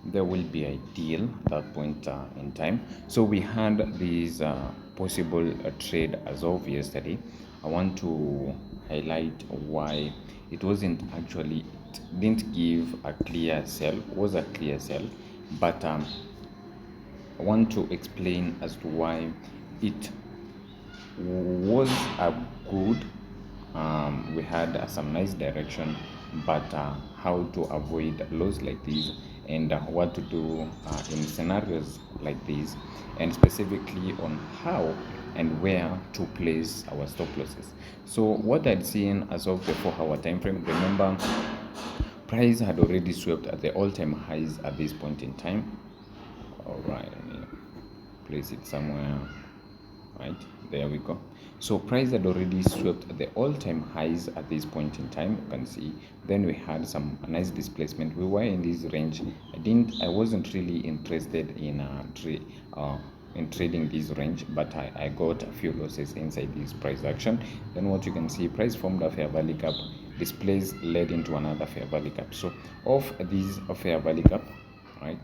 there will be a deal at that point in time. So we had this possible trade as of yesterday. I want to highlight why it wasn't actually, it didn't give a clear sell, was a clear sell, but I want to explain as to why it was a good. We had some nice direction, but how to avoid loss like this, and what to do in scenarios like this, and specifically on how and where to place our stop losses. So what I'd seen as of the 4 hour time frame, remember price had already swept at the all-time highs at this point in time. All right, let me place it somewhere. Right, there we go. So price had already swept the all-time highs at this point in time, you can see. Then we had some nice displacement. We were in this range. I wasn't really interested in trading this range, but I got a few losses inside this price action. Then what you can see, price formed a fair value gap, displays led into another fair value gap. So of these fair value gap, right,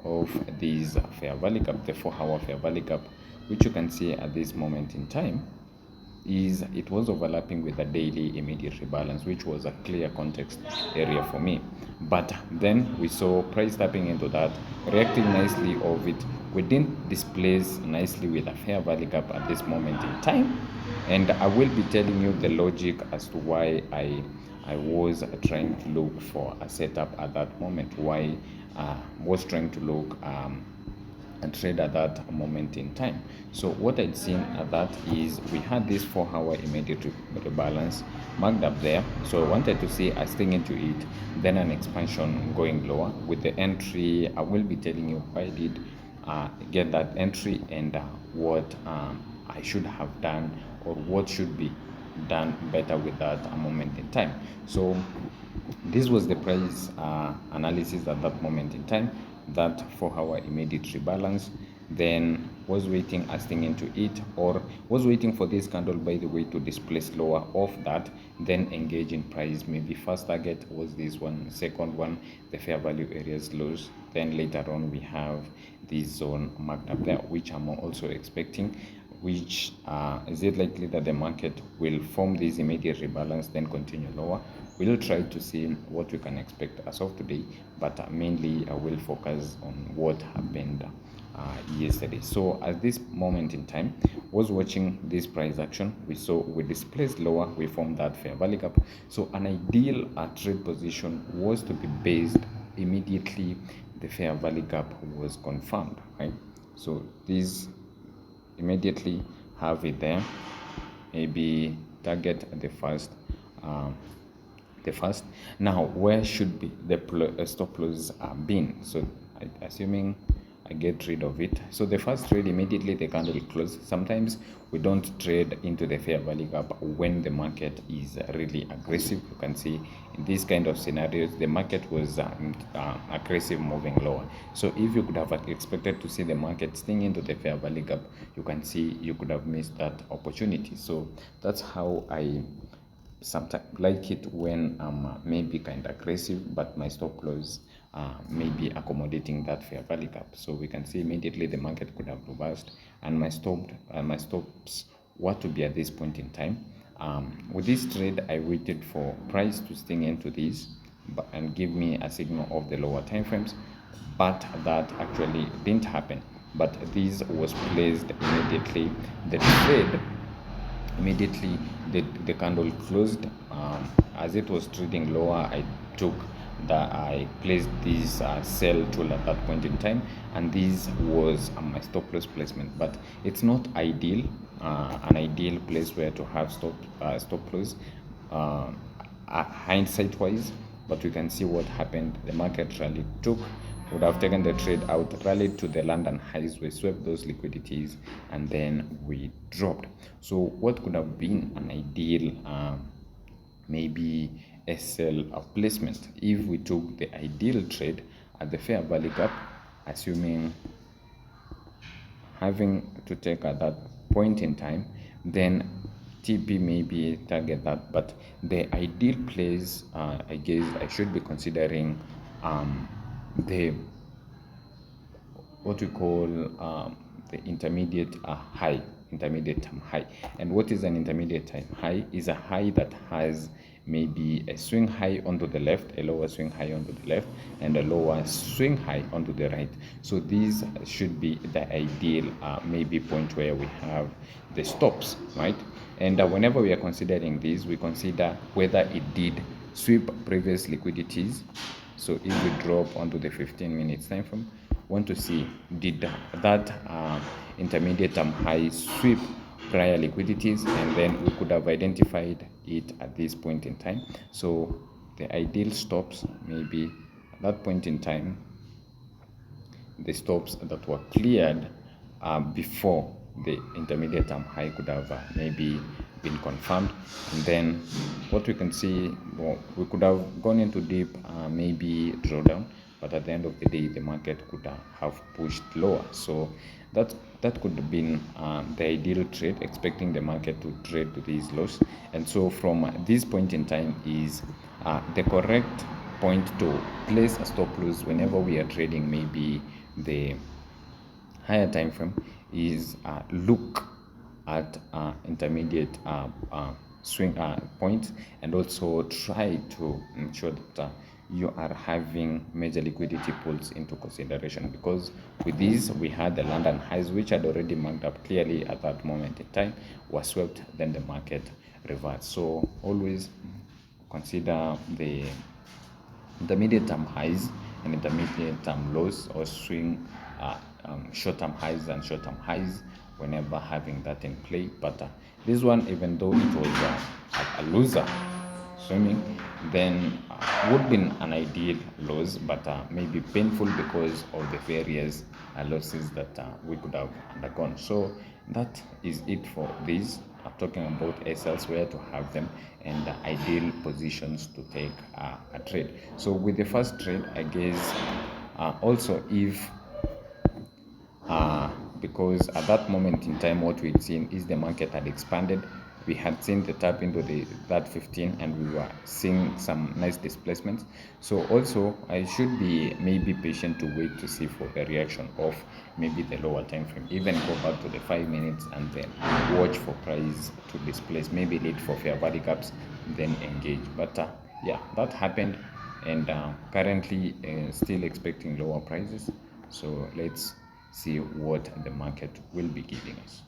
of these fair value gap, the 4 hour fair value gap, which you can see at this moment in time, is it was overlapping with the daily immediate rebalance, which was a clear context area for me. But then we saw price tapping into that, reacting nicely of it. We didn't displace nicely with a fair value gap at this moment in time, and I will be telling you the logic as to why I was trying to look for a setup at that moment, why I was trying to look and trade at that moment in time. So what I'd seen at that is we had this 4 hour immediate rebalance marked up there. So I wanted to see a sting into it, then an expansion going lower with the entry. I will be telling you why I did get that entry, and what I should have done, or what should be done better with that moment in time. So this was the price analysis at that moment in time, that 4 hour immediate rebalance. Then was waiting a sting into it, or was waiting for this candle, by the way, to displace lower of that, then engage in price. Maybe first target was this one, second one the fair value areas lows, then later on we have this zone marked up there, which I'm also expecting, which is it likely that the market will form this immediate rebalance, then continue lower. We'll try to see what we can expect as of today, but mainly I will focus on what happened yesterday. So at this moment in time, was watching this price action. We saw we displaced lower, we formed that fair value gap. So an ideal trade position was to be based immediately the fair value gap was confirmed, right? So this immediately have it there, maybe target the first. Now where should be the stop loss been? So assuming I get rid of it, so the first trade, immediately the candle close. Sometimes we don't trade into the fair value gap when the market is really aggressive. You can see in these kind of scenarios the market was aggressive, moving lower. So if you could have expected to see the market sting into the fair value gap, you can see you could have missed that opportunity. So that's how I sometimes like it, when I'm maybe kind of aggressive, but my stop loss may be accommodating that fair value gap. So we can see immediately the market could have reversed, and my stops were to be at this point in time. With this trade, I waited for price to sting into this and give me a signal of the lower time frames, but that actually didn't happen. But this was placed immediately. The trade immediately the candle closed, as it was trading lower, I placed this sell tool at that point in time, and this was my stop loss placement. But it's not ideal, an ideal place where to have stop loss hindsight wise, but we can see what happened. The market rally would have taken the trade out, rallied to the London highs, we swept those liquidities, and then we dropped. So what could have been an ideal maybe a sell of placement if we took the ideal trade at the fair value gap, assuming having to take at that point in time, then TP maybe target that. But the ideal place, I guess I should be considering the what we call the intermediate term high. And what is an intermediate time high? Is a high that has maybe a swing high onto the left, a lower swing high onto the left, and a lower swing high onto the right. So these should be the ideal maybe point where we have the stops, right? And whenever we are considering this, we consider whether it did sweep previous liquidities. So if we drop onto the 15 minutes time frame, want to see did that intermediate term high sweep prior liquidities, and then we could have identified it at this point in time. So the ideal stops maybe at that point in time, the stops that were cleared before the intermediate term high could have maybe been confirmed. And then what we can see, well, we could have gone into deep maybe drawdown, but at the end of the day the market could have pushed lower. So that could have been the ideal trade, expecting the market to trade to these lows. And so from this point in time is the correct point to place a stop loss whenever we are trading maybe the higher time frame is look at intermediate swing points, and also try to ensure that you are having major liquidity pools into consideration, because with these we had the London highs, which had already marked up clearly at that moment in time, was swept, then the market reversed. So always consider the intermediate term highs and intermediate term lows, or swing short term highs and short term highs whenever having that in play. But this one, even though it was a loser swimming, then would be an ideal loss, but maybe painful because of the various losses that we could have undergone. So that is it for this, talking about SLs, where to have them, and ideal positions to take a trade. So with the first trade, I guess also if because at that moment in time what we'd seen is the market had expanded. We had seen the tap into that 15, and we were seeing some nice displacements. So also I should be maybe patient to wait to see for a reaction of maybe the lower time frame, even go back to the 5 minutes and then watch for price to displace, maybe lead for fair value gaps, then engage. But yeah, that happened, and currently still expecting lower prices. So let's see what the market will be giving us.